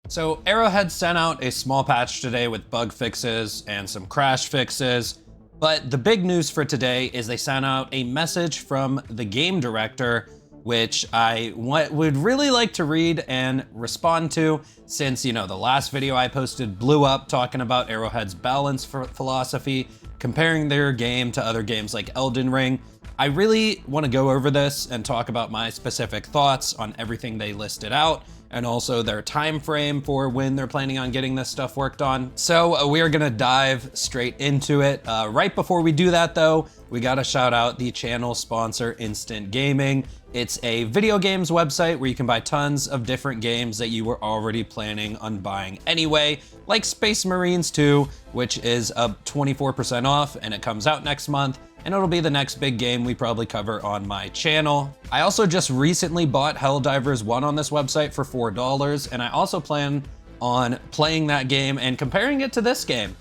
So Arrowhead sent out a small patch today with bug fixes and some crash fixes, but the big news for today is they sent out a message from the game director, which I would really like to read and respond to, since, you know, the last video I posted blew up talking about Arrowhead's balance philosophy, comparing their game to other games like Elden Ring. I really want to go over this and talk about my specific thoughts on everything they listed out, and also their time frame for when they're planning on getting this stuff worked on. So we are gonna dive straight into it. Right before we do that though, we gotta shout out the channel sponsor, Instant Gaming. It's a video games website where you can buy tons of different games that you were already planning on buying anyway, like Space Marines 2, which is up 24% off, and it comes out next month, and it'll be the next big game we probably cover on my channel. I also just recently bought Helldivers 1 on this website for $4, and I also plan on playing that game and comparing it to this game,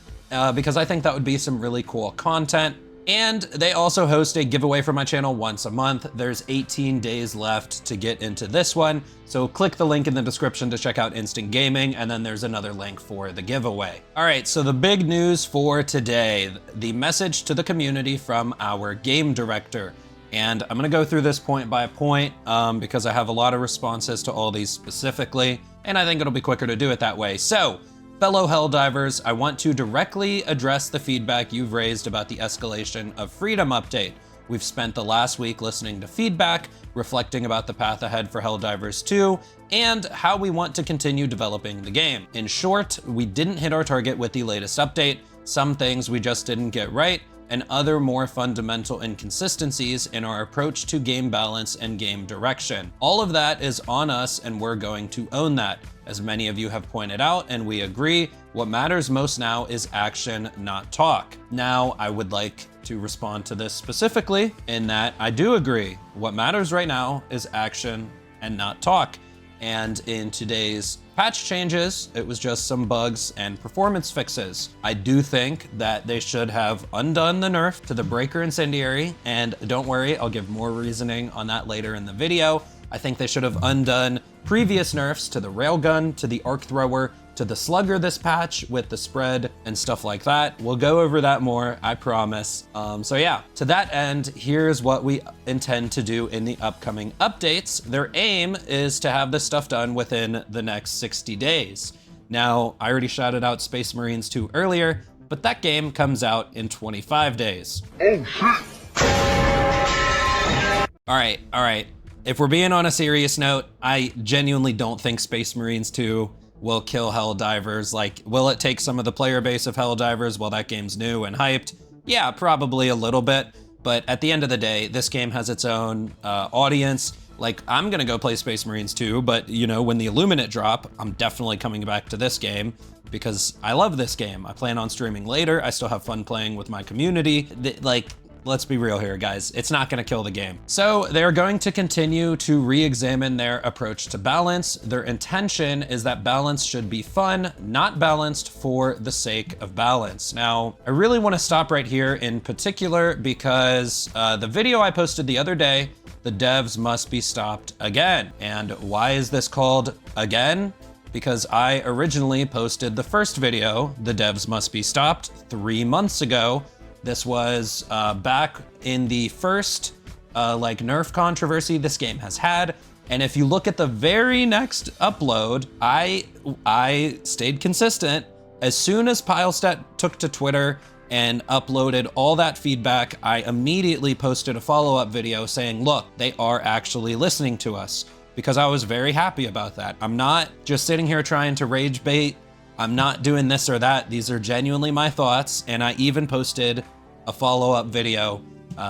because I think that would be some really cool content. And they also host a giveaway for my channel once a month. There's 18 days left to get into this one, so click the link in the description to check out Instant Gaming, and then there's another link for the giveaway. All right, so the big news for today, the message to the community from our game director. And I'm gonna go through this point by point because I have a lot of responses to all these specifically, and I think it'll be quicker to do it that way. So, fellow Helldivers, I want to directly address the feedback you've raised about the Escalation of Freedom update. We've spent the last week listening to feedback, reflecting about the path ahead for Helldivers 2, and how we want to continue developing the game. In short, we didn't hit our target with the latest update, some things we just didn't get right, and other more fundamental inconsistencies in our approach to game balance and game direction. All of that is on us, and we're going to own that. As many of you have pointed out, and we agree, what matters most now is action, not talk. Now, I would like to respond to this specifically in that I do agree. What matters right now is action and not talk. And in today's patch changes, it was just some bugs and performance fixes. I do think that they should have undone the nerf to the Breaker Incendiary, and don't worry, I'll give more reasoning on that later in the video. I think they should have undone previous nerfs to the Railgun, to the Arc Thrower, to the Slugger this patch with the spread and stuff like that. We'll go over that more, I promise. So yeah, to that end, here's what we intend to do in the upcoming updates. Their aim is to have this stuff done within the next 60 days. Now, I already shouted out Space Marines 2 earlier, but that game comes out in 25 days. Oh shit! All right. If we're being on a serious note, I genuinely don't think Space Marines 2 will kill Helldivers. Like, will it take some of the player base of Helldivers while that game's new and hyped? Yeah, probably a little bit. But at the end of the day, this game has its own audience. Like, I'm gonna go play Space Marines 2, but you know, when the Illuminate drop, I'm definitely coming back to this game because I love this game. I plan on streaming later. I still have fun playing with my community. Like, let's be real here, guys. It's not gonna kill the game. So they're going to continue to re-examine their approach to balance. Their intention is that balance should be fun, not balanced for the sake of balance. Now, I really wanna stop right here in particular because the video I posted the other day, the devs must be stopped again. And why is this called again? Because I originally posted the first video, the devs must be stopped, 3 months ago. This was back in the first like Nerf controversy this game has had. And if you look at the very next upload, I stayed consistent. As soon as Pilestat took to Twitter and uploaded all that feedback, I immediately posted a follow-up video saying, look, they are actually listening to us, because I was very happy about that. I'm not just sitting here trying to rage bait. I'm not doing this or that. These are genuinely my thoughts. And I even posted a follow-up video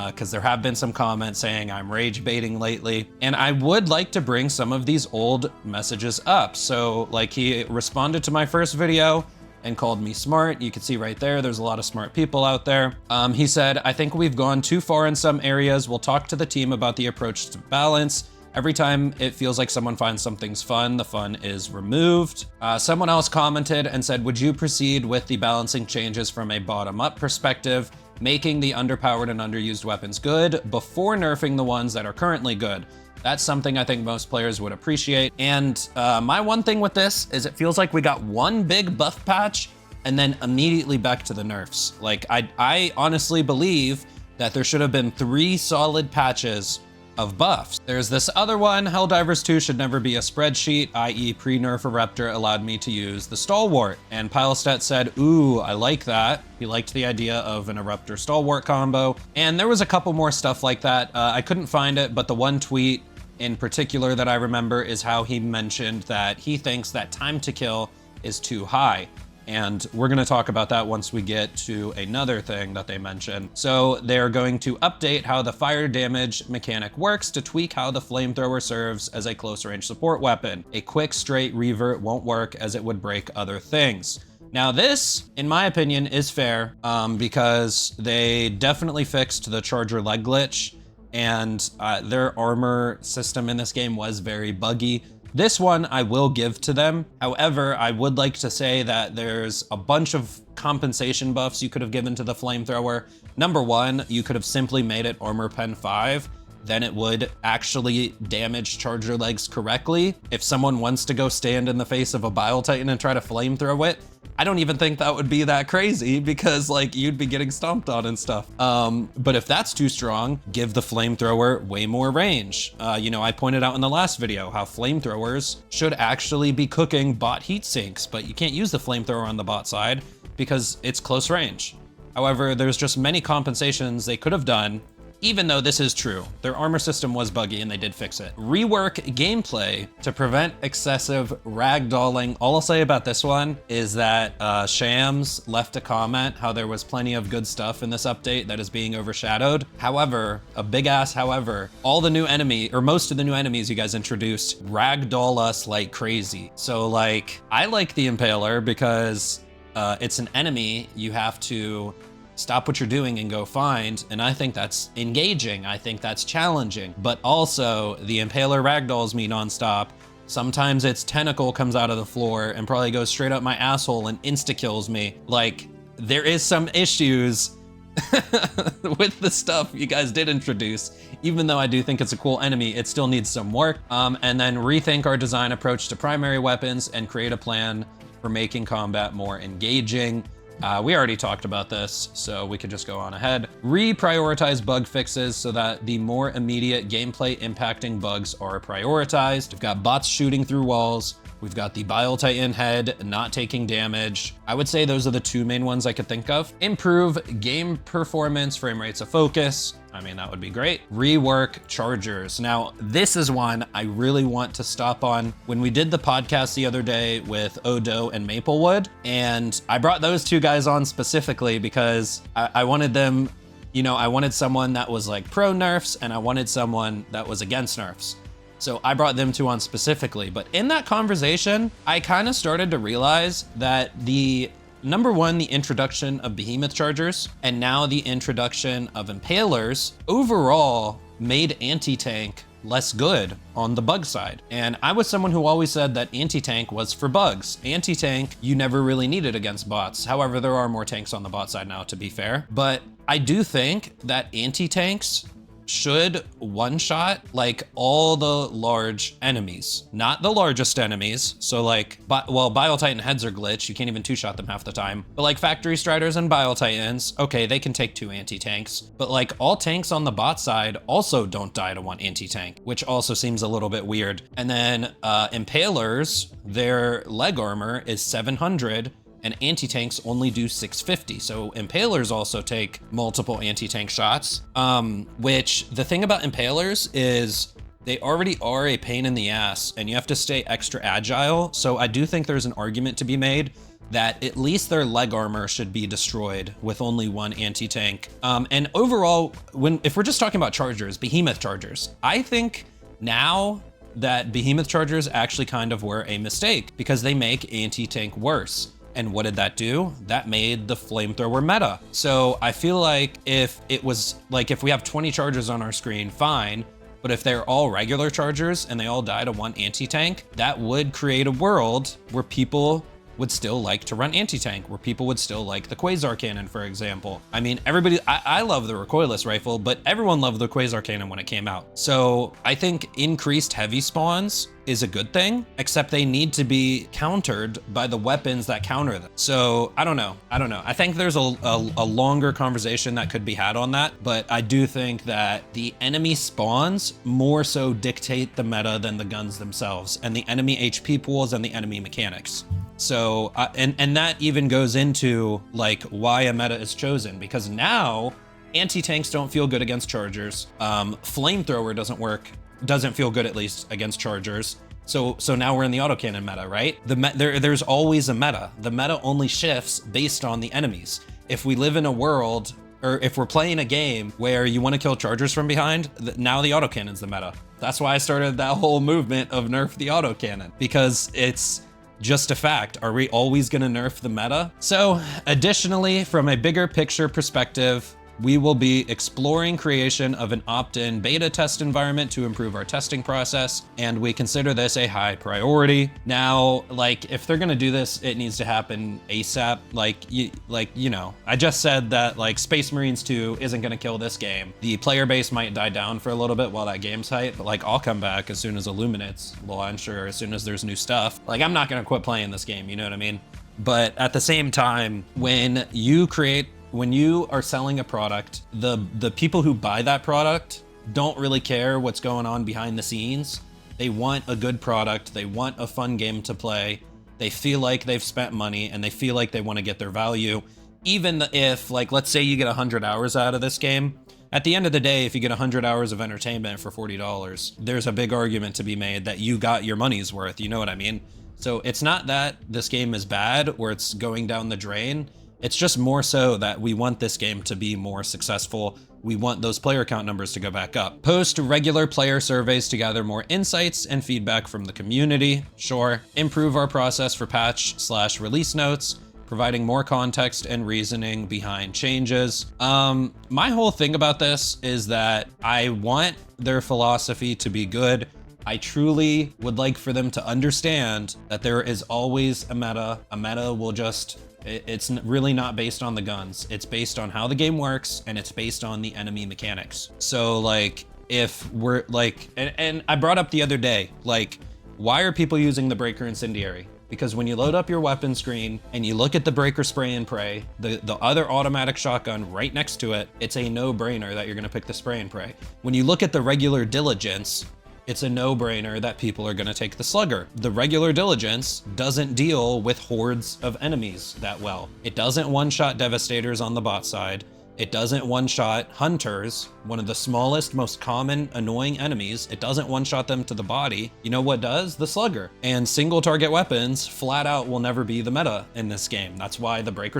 because there have been some comments saying I'm rage baiting lately. And I would like to bring some of these old messages up. So like, he responded to my first video and called me smart. You can see right there's a lot of smart people out there. He said, I think we've gone too far in some areas. We'll talk to the team about the approach to balance. Every time it feels like someone finds something's fun, the fun is removed. Someone else commented and said, would you proceed with the balancing changes from a bottom-up perspective, making the underpowered and underused weapons good before nerfing the ones that are currently good? That's something I think most players would appreciate. And my one thing with this is it feels like we got one big buff patch and then immediately back to the nerfs. Like, I honestly believe that there should have been 3 solid patches of buffs. There's this other one, Helldivers 2 should never be a spreadsheet, i.e. pre-nerf Eruptor allowed me to use the Stalwart. And Pilestat said, ooh, I like that. He liked the idea of an Eruptor Stalwart combo. And there was a couple more stuff like that. I couldn't find it, but the one tweet in particular that I remember is how he mentioned that he thinks that time to kill is too high. And we're gonna talk about that once we get to another thing that they mentioned. So they're going to update how the fire damage mechanic works to tweak how the flamethrower serves as a close range support weapon. A quick straight revert won't work as it would break other things. Now this, in my opinion, is fair because they definitely fixed the charger leg glitch, and their armor system in this game was very buggy. This one I will give to them. However, I would like to say that there's a bunch of compensation buffs you could have given to the flamethrower. Number one, you could have simply made it armor pen 5. Then it would actually damage charger legs correctly. If someone wants to go stand in the face of a Bile Titan and try to flamethrow it, I don't even think that would be that crazy because like you'd be getting stomped on and stuff. But if that's too strong, give the flamethrower way more range. You know, I pointed out in the last video how flamethrowers should actually be cooking bot heat sinks, but you can't use the flamethrower on the bot side because it's close range. However, there's just many compensations they could have done. Even though this is true, their armor system was buggy and they did fix it. Rework gameplay to prevent excessive ragdolling. All I'll say about this one is that Shams left a comment how there was plenty of good stuff in this update that is being overshadowed. However, a big ass however, all the new enemy, or most of the new enemies you guys introduced ragdoll us like crazy. So like, I like the Impaler because it's an enemy you have to stop what you're doing and go find, and I think that's engaging. I think that's challenging. But also, the Impaler ragdolls me nonstop. Sometimes its tentacle comes out of the floor and probably goes straight up my asshole and insta-kills me. Like, there is some issues with the stuff you guys did introduce. Even though I do think it's a cool enemy, it still needs some work. And then rethink our design approach to primary weapons and create a plan for making combat more engaging. We already talked about this, so we could just go on ahead. Reprioritize bug fixes so that the more immediate gameplay impacting bugs are prioritized. We've got bots shooting through walls. We've got the Bile Titan head not taking damage. I would say those are the 2 main ones I could think of. Improve game performance, frame rates of focus. I mean, that would be great. Rework chargers. Now, this is one I really want to stop on. When we did the podcast the other day with Odo and Maplewood, and I brought those 2 guys on specifically because I wanted them, you know, I wanted someone that was like pro nerfs and I wanted someone that was against nerfs. So I brought them 2 on specifically. But in that conversation, I kind of started to realize that number one, the introduction of behemoth chargers, and now the introduction of impalers overall made anti-tank less good on the bug side. And I was someone who always said that anti-tank was for bugs. Anti-tank, you never really needed against bots. However, there are more tanks on the bot side now, to be fair. But I do think that anti-tanks should one-shot like all the large enemies, not the largest enemies. So like, well, Bile Titan heads are glitched. You can't even 2-shot them half the time. But like Factory Striders and Bile Titans, okay, they can take 2 anti-tanks. But like all tanks on the bot side also don't die to 1 anti-tank, which also seems a little bit weird. And then Impalers, their leg armor is 700, and anti-tanks only do 650. So Impalers also take multiple anti-tank shots, which the thing about Impalers is they already are a pain in the ass and you have to stay extra agile. So I do think there's an argument to be made that at least their leg armor should be destroyed with only 1 anti-tank. And overall, if we're just talking about chargers, behemoth chargers, I think now that behemoth chargers actually kind of were a mistake because they make anti-tank worse. And what did that do? That made the flamethrower meta. So I feel like if it was like, if we have 20 chargers on our screen, fine. But if they're all regular chargers and they all die to 1 anti-tank, that would create a world where people would still like to run anti-tank, where people would still like the Quasar Cannon, for example. I mean, I love the recoilless rifle, but everyone loved the Quasar Cannon when it came out. So I think increased heavy spawns is a good thing, except they need to be countered by the weapons that counter them. So I don't know. I think there's a longer conversation that could be had on that, but I do think that the enemy spawns more so dictate the meta than the guns themselves, and the enemy HP pools and the enemy mechanics. So, and that even goes into like why a meta is chosen, because now anti-tanks don't feel good against chargers. Flamethrower doesn't feel good, at least against chargers. So now we're in the autocannon meta, right? There's always a meta. The meta only shifts based on the enemies. If we live in a world, or if we're playing a game where you want to kill chargers from behind, now the autocannon's the meta. That's why I started that whole movement of nerf the autocannon, because it's just a fact. Are we always gonna nerf the meta? So additionally, from a bigger picture perspective, we will be exploring creation of an opt-in beta test environment to improve our testing process, and we consider this a high priority. Now, like, if they're gonna do this, it needs to happen ASAP. You know, I just said that like Space Marines 2 isn't gonna kill this game. The player base might die down for a little bit while that game's hype, but like I'll come back as soon as Illuminate's launch, or as soon as there's new stuff. Like, I'm not gonna quit playing this game, you know what I mean? But at the same time, when you are selling a product, the people who buy that product don't really care what's going on behind the scenes. They want a good product. They want a fun game to play. They feel like they've spent money, and they feel like they want to get their value. Even if, like, let's say you get 100 hours out of this game. At the end of the day, if you get 100 hours of entertainment for $40, there's a big argument to be made that you got your money's worth. You know what I mean? So it's not that this game is bad or it's going down the drain. It's just more so that we want this game to be more successful. We want those player count numbers to go back up. Post regular player surveys to gather more insights and feedback from the community. Sure. Improve our process for patch/release notes, providing more context and reasoning behind changes. My whole thing about this is that I want their philosophy to be good. I truly would like for them to understand that there is always a meta. A meta will just, it's really not based on the guns. It's based on how the game works, and it's based on the enemy mechanics. So like, if we're like, and I brought up the other day, like, why are people using the Breaker Incendiary? Because when you load up your weapon screen and you look at the Breaker Spray and Pray, the other automatic shotgun right next to it, it's a no-brainer that you're gonna pick the Spray and Pray. When you look at the regular Diligence, it's a no-brainer that people are gonna take the Slugger. The regular Diligence doesn't deal with hordes of enemies that well. It doesn't one-shot Devastators on the bot side. It doesn't one-shot Hunters, one of the smallest, most common, annoying enemies. It doesn't one-shot them to the body. You know what does? The Slugger. And single target weapons, flat out, will never be the meta in this game. That's why the Breaker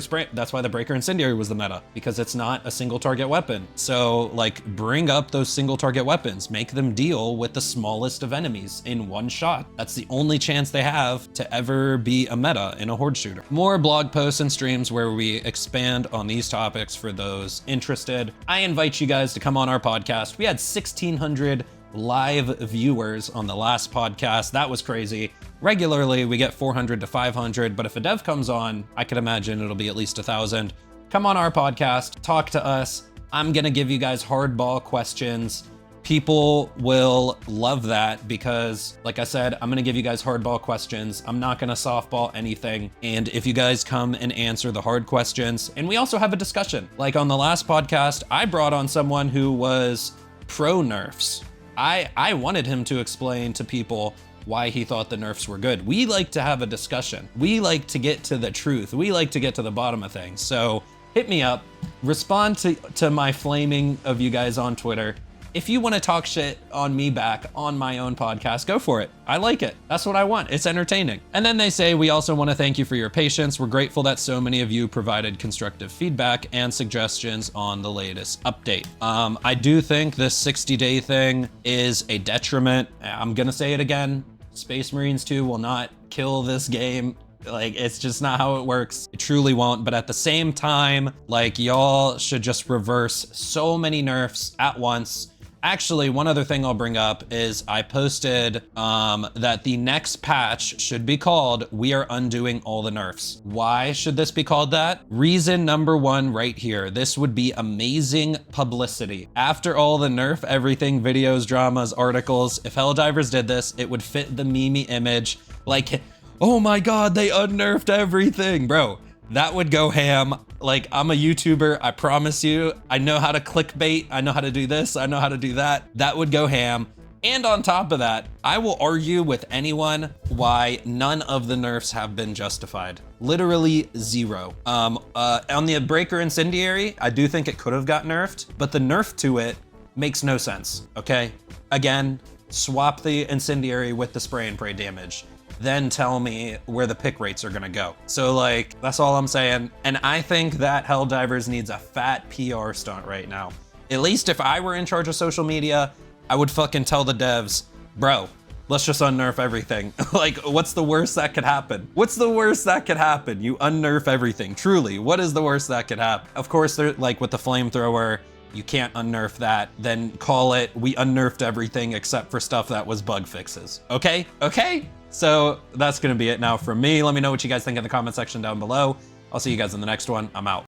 Incendiary was the meta, because it's not a single target weapon. So like, bring up those single target weapons, make them deal with the smallest of enemies in one shot. That's the only chance they have to ever be a meta in a horde shooter. More blog posts and streams where we expand on these topics for those interested. I invite you guys to come on our podcast. We had 1,600 live viewers on the last podcast. That was crazy. Regularly, we get 400 to 500, but if a dev comes on, I could imagine it'll be at least 1,000. Come on our podcast, talk to us. I'm gonna give you guys hardball questions. People will love that because, like I said, I'm gonna give you guys hardball questions. I'm not gonna softball anything. And if you guys come and answer the hard questions, and we also have a discussion. Like on the last podcast, I brought on someone who was pro nerfs. I wanted him to explain to people why he thought the nerfs were good. We like to have a discussion. We like to get to the truth. We like to get to the bottom of things. So hit me up, respond to my flaming of you guys on Twitter. If you want to talk shit on me back on my own podcast, go for it. I like it. That's what I want. It's entertaining. And then they say, we also want to thank you for your patience. We're grateful that so many of you provided constructive feedback and suggestions on the latest update. I do think this 60-day thing is a detriment. I'm going to say it again. Space Marines 2 will not kill this game. Like, it's just not how it works. It truly won't. But at the same time, like, y'all should just reverse so many nerfs at once. Actually, one other thing I'll bring up is I posted that the next patch should be called "We Are Undoing All the Nerfs." Why should this be called that? Reason number one right here. This would be amazing publicity. After all the nerf everything videos, dramas, articles, if Helldivers did this, it would fit the meme image. Like, oh my God, they unnerfed everything, bro. That would go ham. Like, I'm a YouTuber, I promise you. I know how to clickbait, I know how to do this, I know how to do that. That would go ham. And on top of that, I will argue with anyone why none of the nerfs have been justified. Literally zero. On the Breaker Incendiary, I do think it could have got nerfed, but the nerf to it makes no sense, okay? Again, swap the Incendiary with the spray and pray damage. Then tell me where the pick rates are gonna go. So like, that's all I'm saying. And I think that Helldivers needs a fat PR stunt right now. At least if I were in charge of social media, I would fucking tell the devs, bro, let's just unnerf everything. Like, what's the worst that could happen? What's the worst that could happen? You unnerf everything, truly. What is the worst that could happen? Of course, they're like with the flamethrower, you can't unnerf that, then call it, we unnerfed everything except for stuff that was bug fixes. Okay? Okay? So that's gonna be it now from me. Let me know what you guys think in the comment section down below. I'll see you guys in the next one. I'm out.